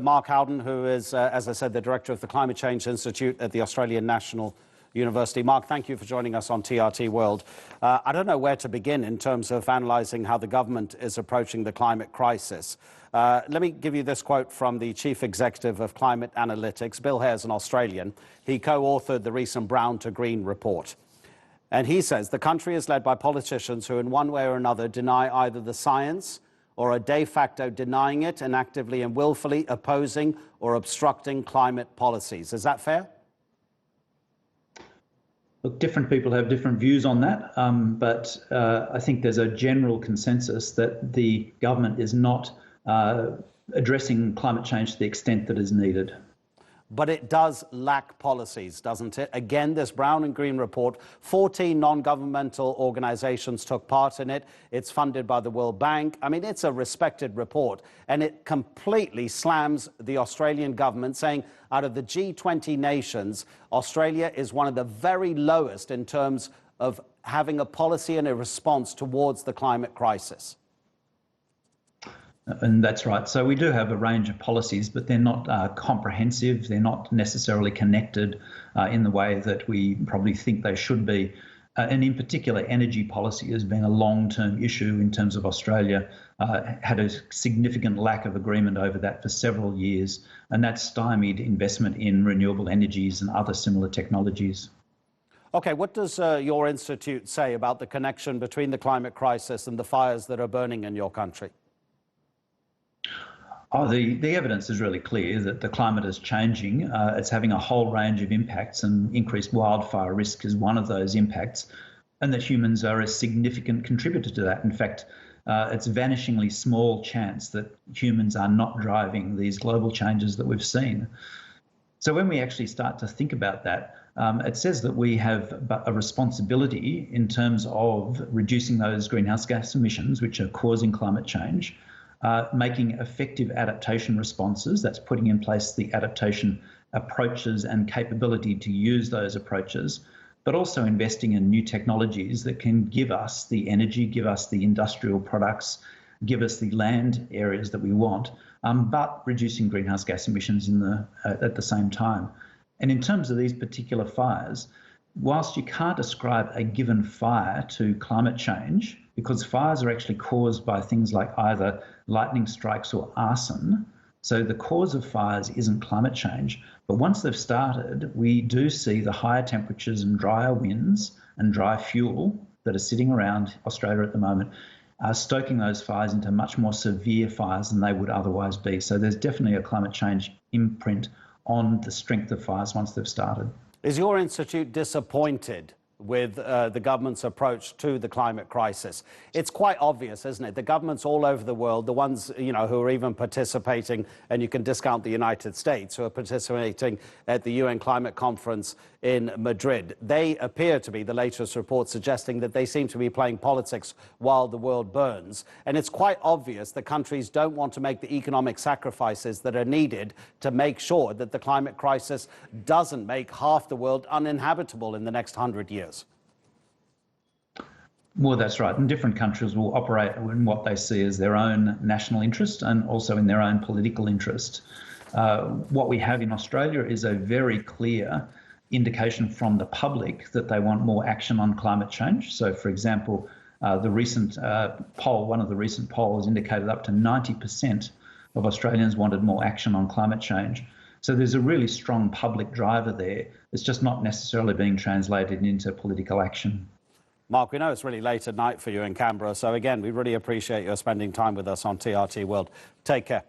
Mark Howden, who is, as I said, the director of the Climate Change Institute at the Australian National University. Mark, thank you for joining us on TRT World. I don't know where to begin in terms of analysing how the government is approaching the climate crisis. Let me give you this quote from the Chief Executive of Climate Analytics. Bill Hare's an Australian. He co-authored the recent Brown to Green report. And he says the country is led by politicians who in one way or another deny either the science or are de facto denying it and actively and willfully opposing or obstructing climate policies. Is that fair? Look, different people have different views on that, but I think there's a general consensus that the government is not addressing climate change to the extent that is needed. But it does lack policies, doesn't it? Again, this Brown and Green report, 14 non-governmental organisations took part in it. It's funded by the World Bank. I mean, it's a respected report, and it completely slams the Australian government, saying out of the G20 nations, Australia is one of the very lowest in terms of having a policy and a response towards the climate crisis. And that's right. So we do have a range of policies, but they're not comprehensive. They're not necessarily connected in the way that we probably think they should be. And in particular, energy policy has been a long-term issue in terms of Australia, had a significant lack of agreement over that for several years, and that stymied investment in renewable energies and other similar technologies. OK, what does your institute say about the connection between the climate crisis and the fires that are burning in your country? Oh, the evidence is really clear that the climate is changing. It's having a whole range of impacts, and increased wildfire risk is one of those impacts, and that humans are a significant contributor to that. In fact, it's a vanishingly small chance that humans are not driving these global changes that we've seen. So when we actually start to think about that, it says that we have a responsibility in terms of reducing those greenhouse gas emissions, which are causing climate change, making effective adaptation responses, that's putting in place the adaptation approaches and capability to use those approaches, but also investing in new technologies that can give us the energy, give us the industrial products, give us the land areas that we want, but reducing greenhouse gas emissions at the same time. And in terms of these particular fires, whilst you can't ascribe a given fire to climate change, because fires are actually caused by things like either lightning strikes or arson, so the cause of fires isn't climate change. But once they've started, we do see the higher temperatures and drier winds and dry fuel that are sitting around Australia at the moment are stoking those fires into much more severe fires than they would otherwise be. So there's definitely a climate change imprint on the strength of fires once they've started. Is your institute disappointed with the government's approach to the climate crisis? It's quite obvious, isn't it? The governments all over the world, the ones who are even participating, and you can discount the United States, who are participating at the UN climate conference in Madrid, they appear to be, the latest report suggesting that they seem to be playing politics while the world burns. And it's quite obvious that countries don't want to make the economic sacrifices that are needed to make sure that the climate crisis doesn't make half the world uninhabitable in the next 100 years. Well, that's right. And different countries will operate in what they see as their own national interest and also in their own political interest. What we have in Australia is a very clear indication from the public that they want more action on climate change. So, for example, the recent poll, one of the recent polls indicated up to 90% of Australians wanted more action on climate change. So there's a really strong public driver there. It's just not necessarily being translated into political action. Mark, we know it's really late at night for you in Canberra, so again, we really appreciate your spending time with us on TRT World. Take care.